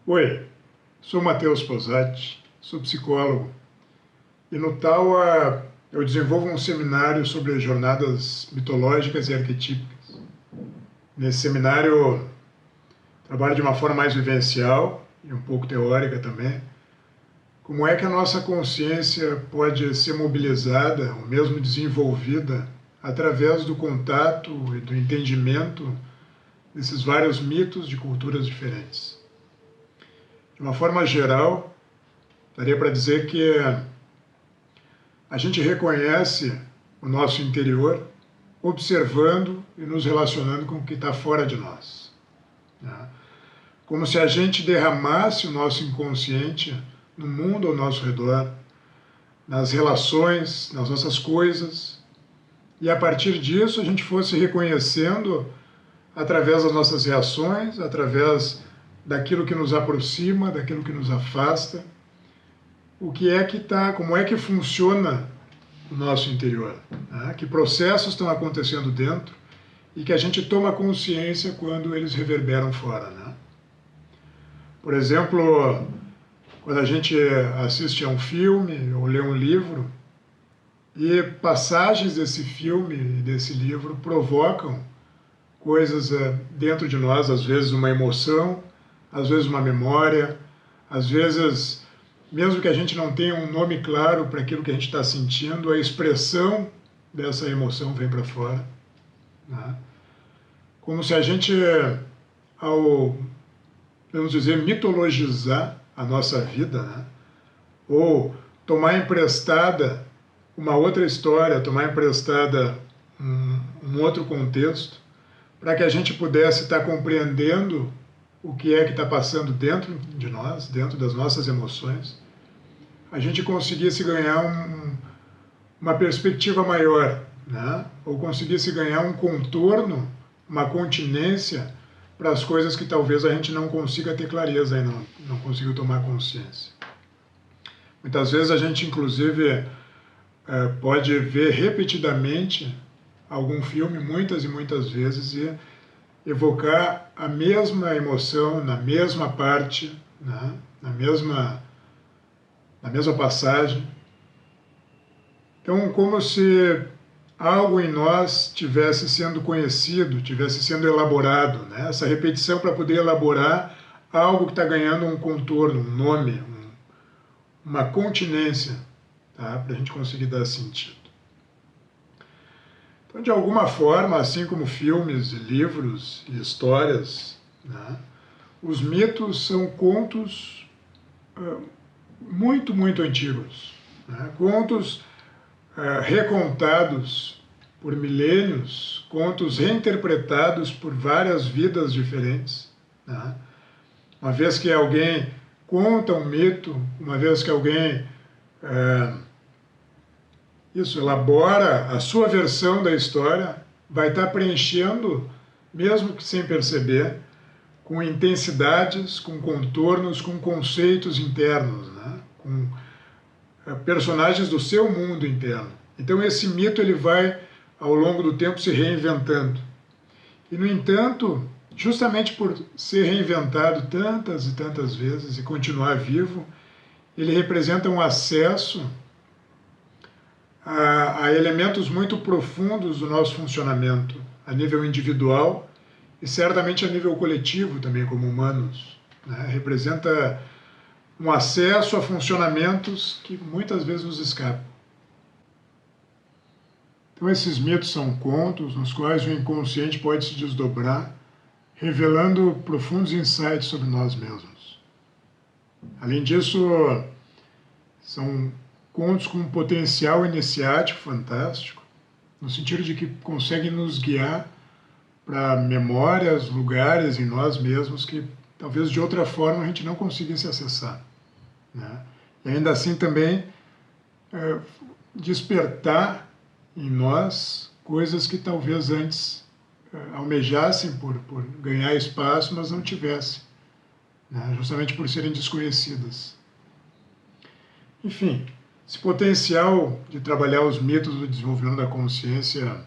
Oi, sou Matheus Posati, sou psicólogo e no TAUA eu desenvolvo um seminário sobre jornadas mitológicas e arquetípicas. Nesse seminário trabalho de uma forma mais vivencial e um pouco teórica também, como é que a nossa consciência pode ser mobilizada ou mesmo desenvolvida através do contato e do entendimento desses vários mitos de culturas diferentes. De uma forma geral, daria para dizer que a gente reconhece o nosso interior observando e nos relacionando com o que está fora de nós. Como se a gente derramasse o nosso inconsciente no mundo ao nosso redor, nas relações, nas nossas coisas, e a partir disso a gente fosse reconhecendo através das nossas reações, através daquilo que nos aproxima, daquilo que nos afasta, o que é que está, como é que funciona o nosso interior, né? Que processos estão acontecendo dentro e que a gente toma consciência quando eles reverberam fora, né? Por exemplo, quando a gente assiste a um filme ou lê um livro e passagens desse filme e desse livro provocam coisas dentro de nós, às vezes uma emoção, às vezes uma memória, às vezes, mesmo que a gente não tenha um nome claro para aquilo que a gente está sentindo, a expressão dessa emoção vem para fora, né? Como se a gente, ao, vamos dizer, mitologizar a nossa vida, né? Ou tomar emprestada uma outra história, tomar emprestada um outro contexto, para que a gente pudesse estar compreendendo o que é que está passando dentro de nós, dentro das nossas emoções, a gente conseguisse ganhar uma perspectiva maior, né? Ou conseguisse ganhar um contorno, uma continência para as coisas que talvez a gente não consiga ter clareza e não consiga tomar consciência. Muitas vezes a gente, inclusive, pode ver repetidamente algum filme muitas e muitas vezes e evocar a mesma emoção na mesma parte, né? na mesma passagem. Então, como se algo em nós tivesse sendo conhecido, tivesse sendo elaborado, né? Essa repetição para poder elaborar algo que está ganhando um contorno, um nome, uma continência, tá? Para a gente conseguir dar sentido. Então, de alguma forma, assim como filmes, livros e histórias, né, os mitos são contos muito, muito antigos, né? Contos recontados por milênios, contos reinterpretados por várias vidas diferentes, né? Uma vez que alguém conta um mito, uma vez que alguém elabora a sua versão da história, vai estar preenchendo, mesmo que sem perceber, com intensidades, com contornos, com conceitos internos, né? Com personagens do seu mundo interno. Então esse mito ele vai, ao longo do tempo, se reinventando. E, no entanto, justamente por ser reinventado tantas e tantas vezes e continuar vivo, ele representa um acesso a elementos muito profundos do nosso funcionamento, a nível individual e certamente a nível coletivo também, como humanos, né? Representa um acesso a funcionamentos que muitas vezes nos escapam. Então esses mitos são contos nos quais o inconsciente pode se desdobrar, revelando profundos insights sobre nós mesmos. Além disso, são contos com um potencial iniciático fantástico, no sentido de que conseguem nos guiar para memórias, lugares em nós mesmos que talvez de outra forma a gente não conseguisse acessar, né? E ainda assim também despertar em nós coisas que talvez antes almejassem por ganhar espaço, mas não tivessem, né? Justamente por serem desconhecidas. Enfim, esse potencial de trabalhar os mitos do desenvolvimento da consciência,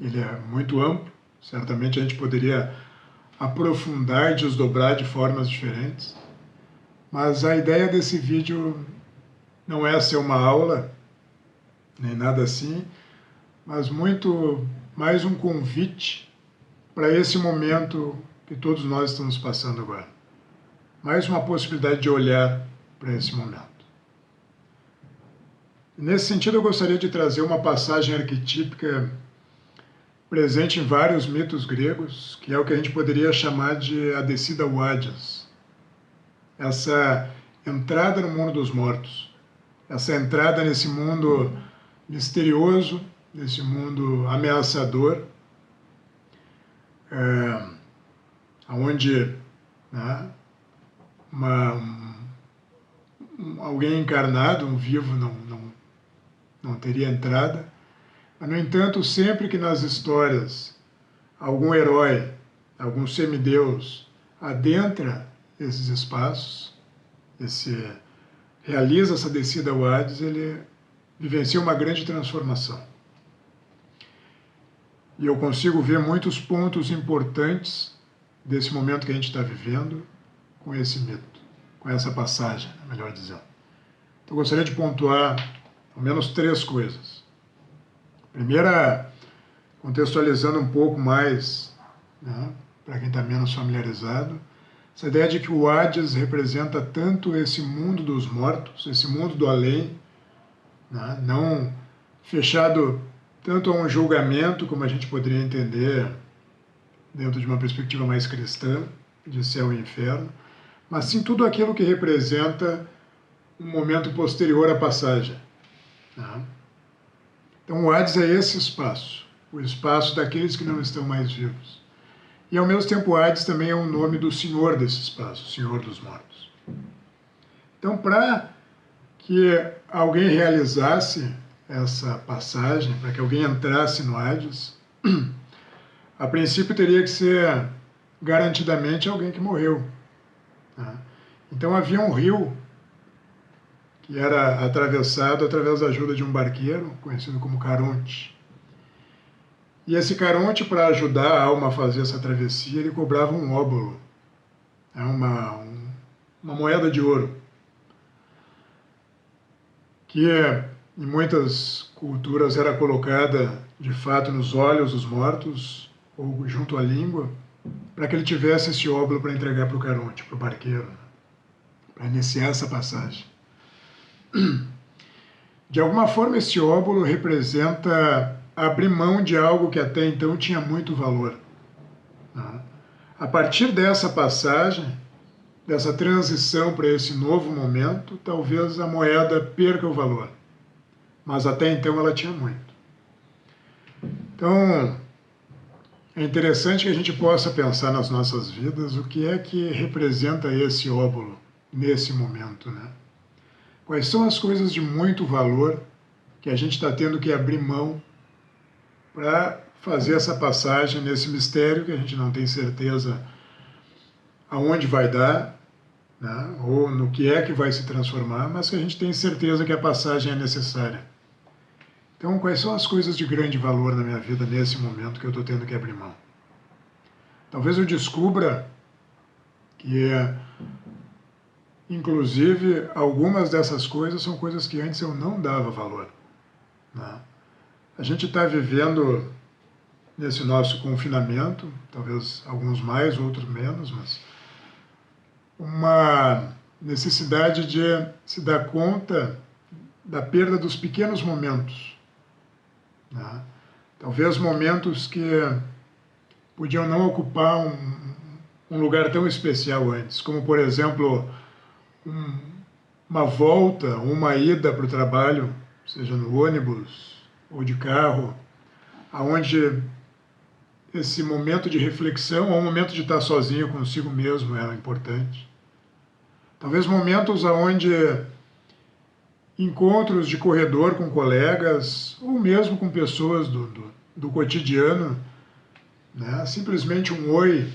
ele é muito amplo. Certamente a gente poderia aprofundar e desdobrar de formas diferentes. Mas a ideia desse vídeo não é ser uma aula, nem nada assim, mas muito mais um convite para esse momento que todos nós estamos passando agora. Mais uma possibilidade de olhar para esse momento. Nesse sentido, eu gostaria de trazer uma passagem arquetípica presente em vários mitos gregos, que é o que a gente poderia chamar de a descida ao Hades. Essa entrada no mundo dos mortos, essa entrada nesse mundo misterioso, nesse mundo ameaçador, onde, né, alguém encarnado, um vivo, não teria entrada. Mas, no entanto, sempre que nas histórias algum herói, algum semideus adentra esses espaços, realiza essa descida ao Hades, ele vivencia uma grande transformação. E eu consigo ver muitos pontos importantes desse momento que a gente está vivendo com esse mito, com essa passagem, melhor dizendo. Então, eu gostaria de pontuar ao menos 3 coisas. Primeira, contextualizando um pouco mais, né, para quem está menos familiarizado, essa ideia de que o Hades representa tanto esse mundo dos mortos, esse mundo do além, né, não fechado tanto a um julgamento, como a gente poderia entender dentro de uma perspectiva mais cristã, de céu e inferno, mas sim tudo aquilo que representa um momento posterior à passagem. Né? Então o Hades é esse espaço, o espaço daqueles que não estão mais vivos. E ao mesmo tempo o Hades também é o nome do Senhor desse espaço, o Senhor dos mortos. Então, para que alguém realizasse essa passagem, para que alguém entrasse no Hades, a princípio teria que ser garantidamente alguém que morreu. Né? Então havia um rio que era atravessado através da ajuda de um barqueiro, conhecido como Caronte. E esse Caronte, para ajudar a alma a fazer essa travessia, ele cobrava um óbolo, uma moeda de ouro, que em muitas culturas era colocada de fato nos olhos dos mortos ou junto à língua, para que ele tivesse esse óbolo para entregar para o Caronte, para o barqueiro, para iniciar essa passagem. De alguma forma, esse óbolo representa abrir mão de algo que até então tinha muito valor. A partir dessa passagem, dessa transição para esse novo momento, talvez a moeda perca o valor. Mas até então ela tinha muito. Então, é interessante que a gente possa pensar nas nossas vidas o que é que representa esse óbolo nesse momento, né? Quais são as coisas de muito valor que a gente está tendo que abrir mão para fazer essa passagem nesse mistério que a gente não tem certeza aonde vai dar, né, ou no que é que vai se transformar, mas que a gente tem certeza que a passagem é necessária. Então, quais são as coisas de grande valor na minha vida nesse momento que eu estou tendo que abrir mão? Talvez eu descubra que inclusive, algumas dessas coisas são coisas que antes eu não dava valor. Né? A gente está vivendo nesse nosso confinamento, talvez alguns mais, outros menos, mas uma necessidade de se dar conta da perda dos pequenos momentos. Né? Talvez momentos que podiam não ocupar um lugar tão especial antes, como, por exemplo, uma volta, uma ida para o trabalho, seja no ônibus ou de carro, aonde esse momento de reflexão ou um momento de estar sozinho consigo mesmo era importante. Talvez momentos aonde encontros de corredor com colegas ou mesmo com pessoas do cotidiano, né? Simplesmente um oi,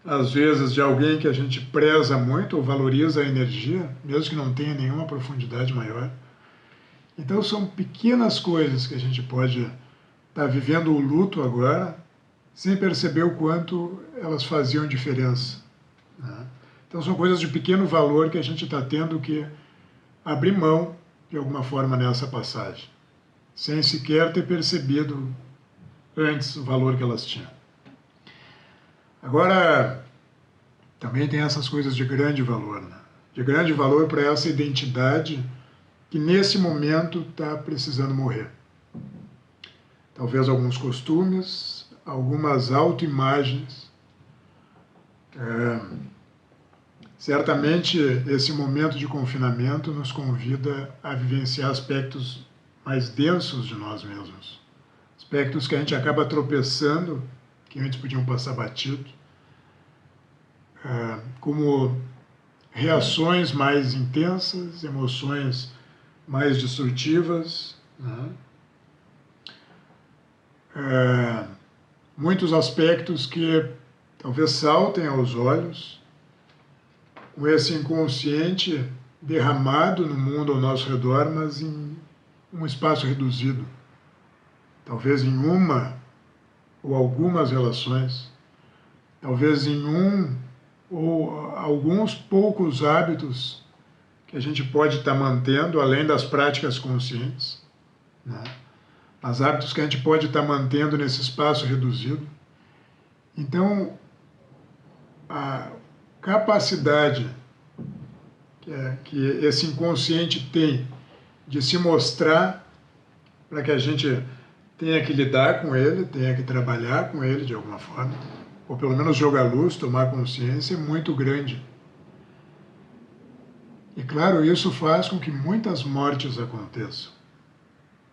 às vezes, de alguém que a gente preza muito ou valoriza a energia, mesmo que não tenha nenhuma profundidade maior. Então são pequenas coisas que a gente pode estar vivendo o luto agora, sem perceber o quanto elas faziam diferença, né? Então são coisas de pequeno valor que a gente está tendo que abrir mão de alguma forma nessa passagem, sem sequer ter percebido antes o valor que elas tinham. Agora, também tem essas coisas de grande valor, né? De grande valor para essa identidade que nesse momento está precisando morrer. Talvez alguns costumes, algumas autoimagens. Certamente esse momento de confinamento nos convida a vivenciar aspectos mais densos de nós mesmos. Aspectos que a gente acaba tropeçando, que antes podiam passar batido, como reações mais intensas, emoções mais destrutivas, né? Muitos aspectos que talvez saltem aos olhos, com esse inconsciente derramado no mundo ao nosso redor, mas em um espaço reduzido, talvez em uma ou algumas relações, talvez em um ou alguns poucos hábitos que a gente pode estar mantendo, além das práticas conscientes, né? Mas hábitos que a gente pode estar mantendo nesse espaço reduzido. Então, a capacidade que esse inconsciente tem de se mostrar para que a gente tenha que lidar com ele, tenha que trabalhar com ele de alguma forma, ou pelo menos jogar luz, tomar consciência, é muito grande. E claro, isso faz com que muitas mortes aconteçam,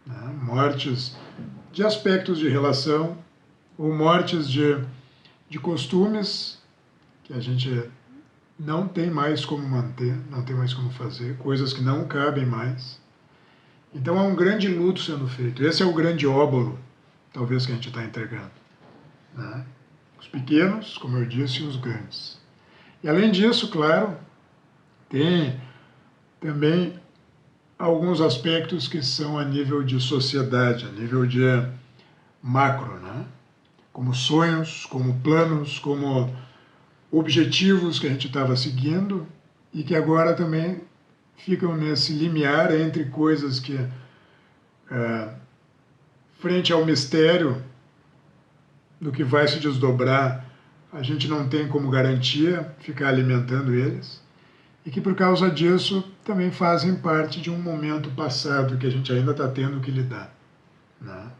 né? Mortes de aspectos de relação, ou mortes de costumes que a gente não tem mais como manter, não tem mais como fazer, coisas que não cabem mais. Então há um grande luto sendo feito. Esse é o grande óbolo, talvez, que a gente está entregando, né? Os pequenos, como eu disse, e os grandes. E além disso, claro, tem também alguns aspectos que são a nível de sociedade, a nível de macro, né? Como sonhos, como planos, como objetivos que a gente estava seguindo e que agora também ficam nesse limiar entre coisas que, frente ao mistério do que vai se desdobrar, a gente não tem como garantia ficar alimentando eles, e que por causa disso também fazem parte de um momento passado que a gente ainda está tendo que lidar, né?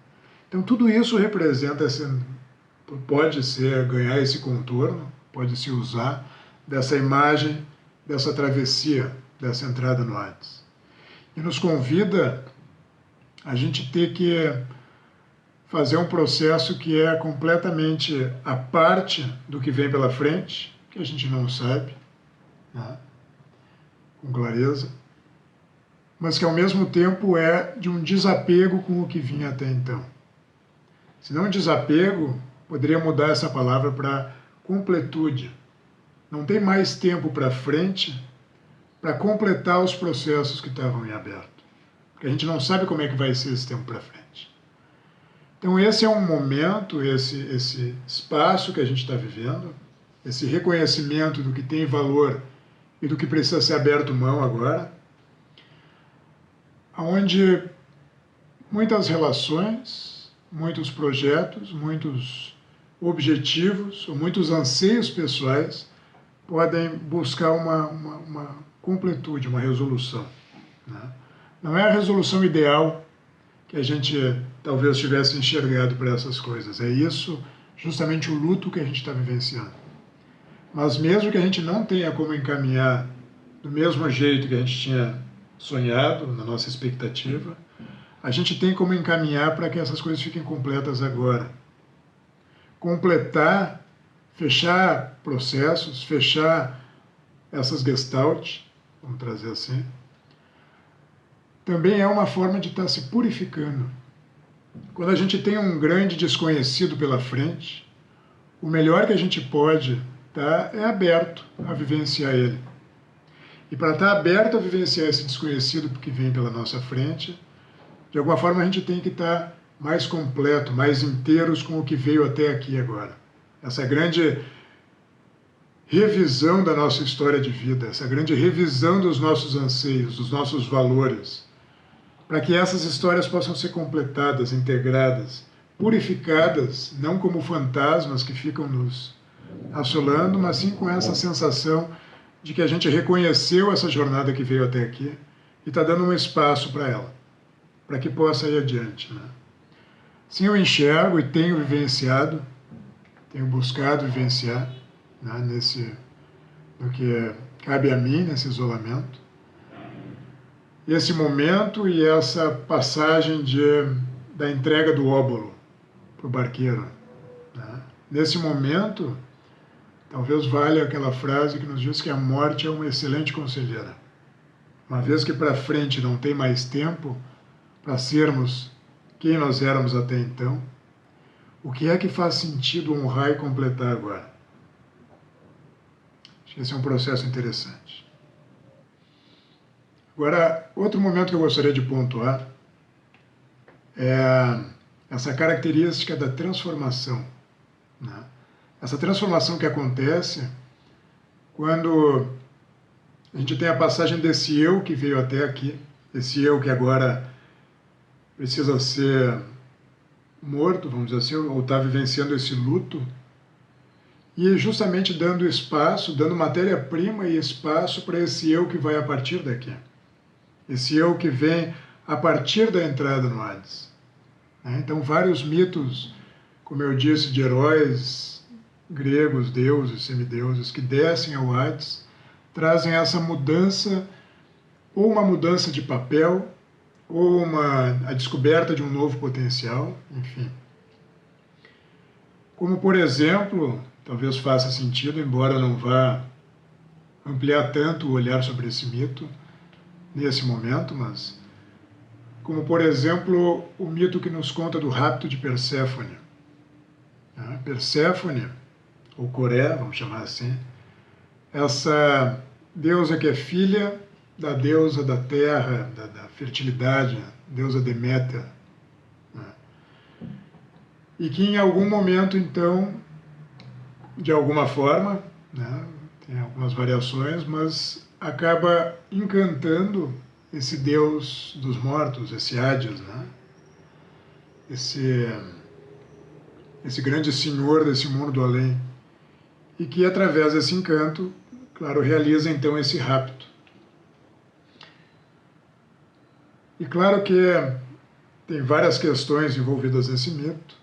Então tudo isso representa, pode ser ganhar esse contorno, pode se usar dessa imagem, dessa travessia, dessa entrada no Hades. E nos convida a gente ter que fazer um processo que é completamente à parte do que vem pela frente, que a gente não sabe, né, com clareza, mas que ao mesmo tempo é de um desapego com o que vinha até então. Se não desapego, poderia mudar essa palavra para completude. Não tem mais tempo para frente para completar os processos que estavam em aberto. Porque a gente não sabe como é que vai ser esse tempo para frente. Então esse é um momento, esse espaço que a gente está vivendo, esse reconhecimento do que tem valor e do que precisa ser aberto mão agora, onde muitas relações, muitos projetos, muitos objetivos, ou muitos anseios pessoais podem buscar uma completude, uma resolução, né? Não é a resolução ideal que a gente talvez tivesse enxergado para essas coisas. É isso, justamente o luto que a gente está vivenciando. Mas mesmo que a gente não tenha como encaminhar do mesmo jeito que a gente tinha sonhado, na nossa expectativa, a gente tem como encaminhar para que essas coisas fiquem completas agora. Completar, fechar processos, fechar essas gestalt, vamos trazer assim, também é uma forma de estar se purificando. Quando a gente tem um grande desconhecido pela frente, o melhor que a gente pode estar é aberto a vivenciar ele. E para estar aberto a vivenciar esse desconhecido que vem pela nossa frente, de alguma forma a gente tem que estar mais completo, mais inteiros com o que veio até aqui agora. Essa grande revisão da nossa história de vida, essa grande revisão dos nossos anseios, dos nossos valores, para que essas histórias possam ser completadas, integradas, purificadas, não como fantasmas que ficam nos assolando, mas sim com essa sensação de que a gente reconheceu essa jornada que veio até aqui e está dando um espaço para ela, para que possa ir adiante, né? Sim, eu enxergo e tenho vivenciado, tenho buscado vivenciar, né, no que cabe a mim, nesse isolamento, esse momento e essa passagem da entrega do óbolo para o barqueiro, né? Nesse momento, talvez valha aquela frase que nos diz que a morte é uma excelente conselheira. Uma vez que para frente não tem mais tempo para sermos quem nós éramos até então, o que é que faz sentido honrar e completar agora? Acho que esse é um processo interessante. Agora, outro momento que eu gostaria de pontuar é essa característica da transformação, né? Essa transformação que acontece quando a gente tem a passagem desse eu que veio até aqui, esse eu que agora precisa ser morto, vamos dizer assim, ou está vivenciando esse luto, e justamente dando espaço, dando matéria-prima e espaço para esse eu que vai a partir daqui. Esse eu que vem a partir da entrada no Hades. Então, vários mitos, como eu disse, de heróis gregos, deuses, semideuses, que descem ao Hades, trazem essa mudança, ou uma mudança de papel, ou a descoberta de um novo potencial, enfim. Como, por exemplo, talvez faça sentido, embora eu não vá ampliar tanto o olhar sobre esse mito nesse momento, mas como, por exemplo, o mito que nos conta do rapto de Perséfone. Perséfone, ou Coré, vamos chamar assim, essa deusa que é filha da deusa da terra, da fertilidade, deusa Deméter, né? E que em algum momento, então, de alguma forma, né, tem algumas variações, mas acaba encantando esse Deus dos mortos, esse Hades, né? Esse grande senhor desse mundo do além, e que através desse encanto, claro, realiza então esse rapto. E claro que tem várias questões envolvidas nesse mito,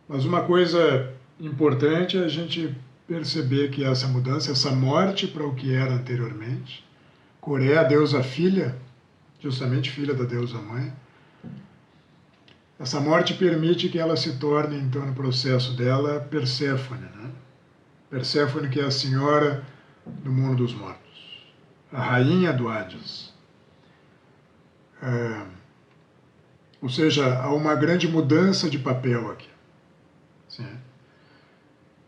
mas uma coisa importante é a gente perceber que essa mudança, essa morte para o que era anteriormente, Coré, a deusa filha, justamente filha da deusa mãe, essa morte permite que ela se torne, então, no processo dela, Perséfone, né? Perséfone, que é a senhora do mundo dos mortos, a rainha do Hades. Ou seja, há uma grande mudança de papel aqui. Sim.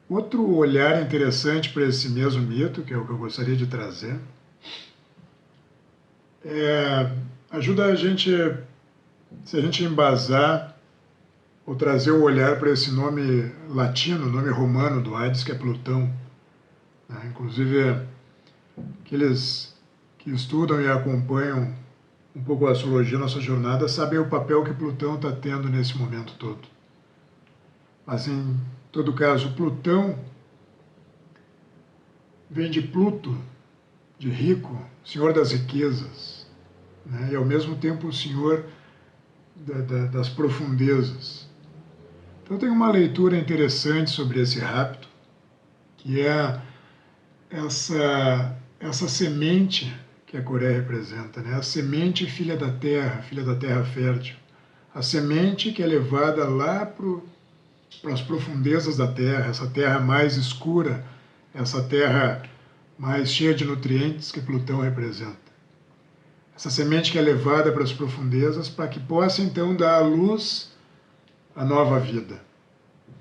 Outro olhar interessante para esse mesmo mito, que é o que eu gostaria de trazer, ajuda a gente, se a gente embasar ou trazer o olhar para esse nome latino, nome romano do Hades, que é Plutão. Inclusive, aqueles que estudam e acompanham um pouco a astrologia, nossa jornada, sabem o papel que Plutão está tendo nesse momento todo. Mas, em todo caso, Plutão vem de Pluto, de rico, senhor das riquezas, né? E ao mesmo tempo o senhor das profundezas. Então tem uma leitura interessante sobre esse rapto, que é essa semente que a Coré representa, né? A semente filha da terra fértil. A semente que é levada lá para as profundezas da terra, essa terra mais escura, essa terra mais cheia de nutrientes que Plutão representa. Essa semente que é levada para as profundezas para que possa então dar à luz a nova vida.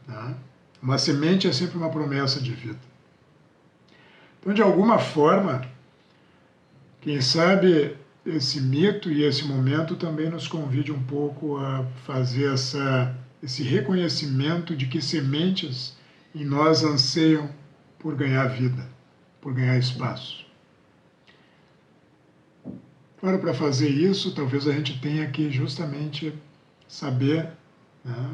Né? Uma semente é sempre uma promessa de vida. Então, de alguma forma, quem sabe esse mito e esse momento também nos convide um pouco a fazer esse reconhecimento de que sementes em nós anseiam por ganhar vida, por ganhar espaço. Claro, para fazer isso, talvez a gente tenha que justamente saber, né,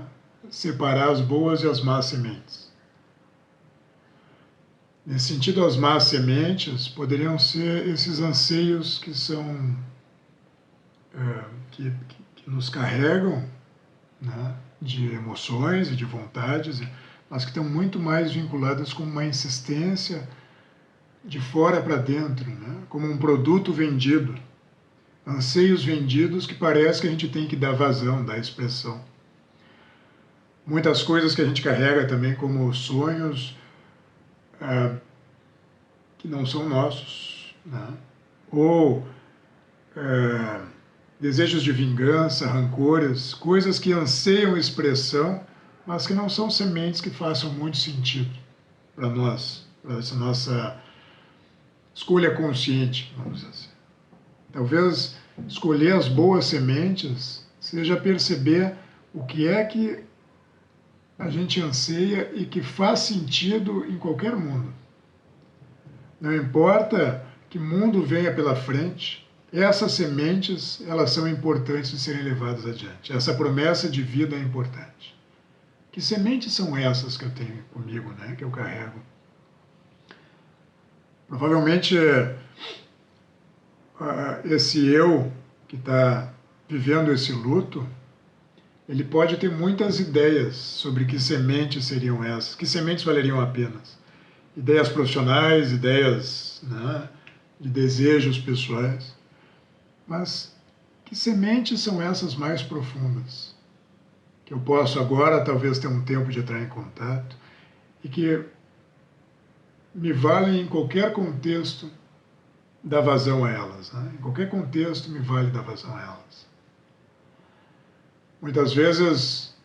separar as boas e as más sementes. Nesse sentido, as más sementes poderiam ser esses anseios que são que nos carregam, né, de emoções e de vontades, mas que estão muito mais vinculadas com uma insistência de fora para dentro, né, como um produto vendido. Anseios vendidos que parece que a gente tem que dar vazão, dar expressão. Muitas coisas que a gente carrega também como sonhos que não são nossos, né? Ou desejos de vingança, rancores, coisas que anseiam expressão, mas que não são sementes que façam muito sentido para nós, para essa nossa escolha consciente, vamos dizer assim. Talvez escolher as boas sementes seja perceber o que é que a gente anseia e que faz sentido em qualquer mundo. Não importa que mundo venha pela frente, essas sementes, elas são importantes de serem levadas adiante. Essa promessa de vida é importante. Que sementes são essas que eu tenho comigo, né, que eu carrego? Provavelmente esse eu que está vivendo esse luto, ele pode ter muitas ideias sobre que sementes seriam essas, que sementes valeriam a pena. Ideias profissionais, ideias, né, de desejos pessoais. Mas que sementes são essas mais profundas? Que eu posso agora talvez ter um tempo de entrar em contato e que me valem em qualquer contexto dar vazão a elas, né? Em qualquer contexto me vale dar vazão a elas. Muitas vezes,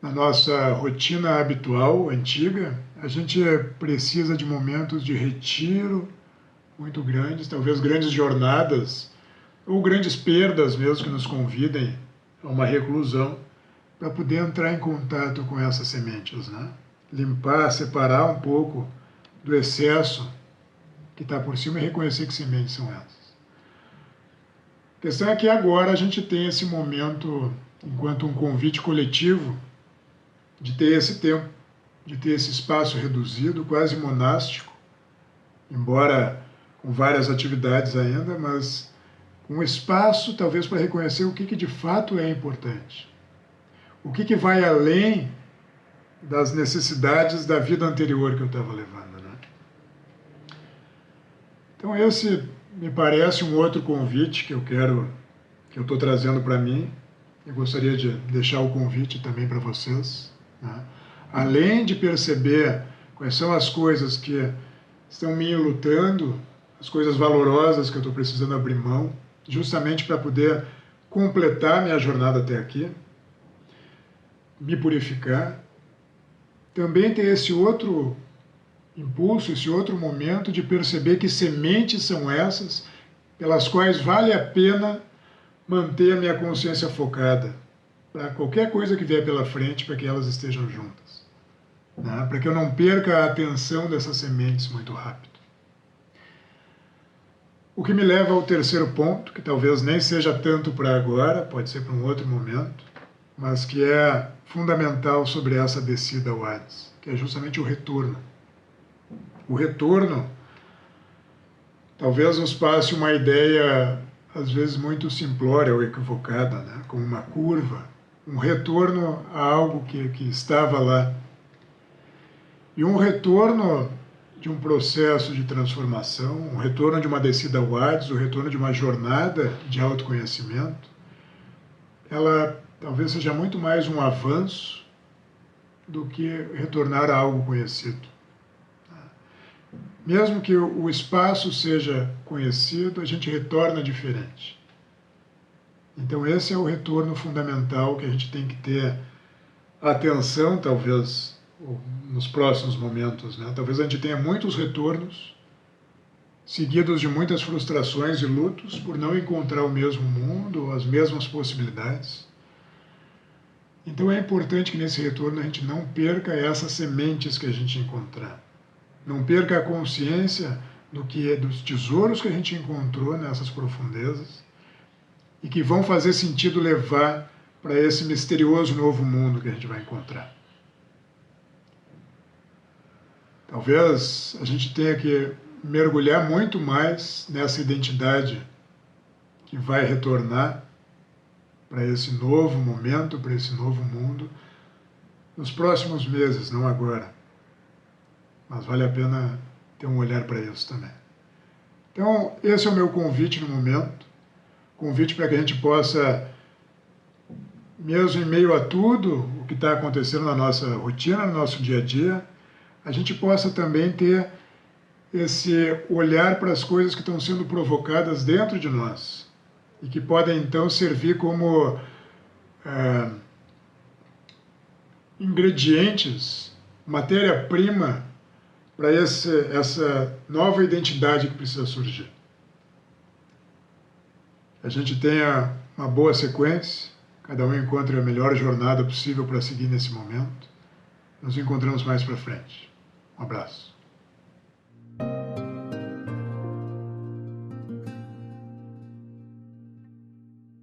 na nossa rotina habitual, antiga, a gente precisa de momentos de retiro muito grandes, talvez grandes jornadas, ou grandes perdas mesmo que nos convidem a uma reclusão, para poder entrar em contato com essas sementes, né? Limpar, separar um pouco do excesso que está por cima e reconhecer que sementes são essas. A questão é que agora a gente tem esse momento, enquanto um convite coletivo, de ter esse tempo, de ter esse espaço reduzido, quase monástico, embora com várias atividades ainda, mas um espaço talvez para reconhecer o que de fato é importante. O que vai além das necessidades da vida anterior que eu estava levando, né? Então esse me parece um outro convite que eu estou trazendo para mim. Eu gostaria de deixar o convite também para vocês, né? Além de perceber quais são as coisas que estão me lutando, as coisas valorosas que eu estou precisando abrir mão, justamente para poder completar minha jornada até aqui, me purificar, também ter esse outro impulso, esse outro momento de perceber que sementes são essas pelas quais vale a pena manter a minha consciência focada para qualquer coisa que vier pela frente, para que elas estejam juntas, né? Para que eu não perca a atenção dessas sementes muito rápido. O que me leva ao terceiro ponto, que talvez nem seja tanto para agora, pode ser para um outro momento, mas que é fundamental sobre essa descida ao Hades, que é justamente o retorno. O retorno talvez nos passe uma ideia, às vezes, muito simplória ou equivocada, né? Como uma curva, um retorno a algo que estava lá. E um retorno de um processo de transformação, um retorno de uma descida ao Hades, o retorno de uma jornada de autoconhecimento, ela talvez seja muito mais um avanço do que retornar a algo conhecido. Mesmo que o espaço seja conhecido, a gente retorna diferente. Então esse é o retorno fundamental que a gente tem que ter atenção, talvez, nos próximos momentos, né? Talvez a gente tenha muitos retornos seguidos de muitas frustrações e lutos por não encontrar o mesmo mundo ou as mesmas possibilidades. Então é importante que nesse retorno a gente não perca essas sementes que a gente encontrar. Não perca a consciência do que é dos tesouros que a gente encontrou nessas profundezas e que vão fazer sentido levar para esse misterioso novo mundo que a gente vai encontrar. Talvez a gente tenha que mergulhar muito mais nessa identidade que vai retornar para esse novo momento, para esse novo mundo, nos próximos meses, não agora. Mas vale a pena ter um olhar para isso também. Então, esse é o meu convite no momento. Convite para que a gente possa, mesmo em meio a tudo o que está acontecendo na nossa rotina, no nosso dia a dia, a gente possa também ter esse olhar para as coisas que estão sendo provocadas dentro de nós e que podem então servir como ingredientes, matéria-prima para essa nova identidade que precisa surgir. A gente tenha uma boa sequência, cada um encontre a melhor jornada possível para seguir nesse momento. Nos encontramos mais para frente. Um abraço.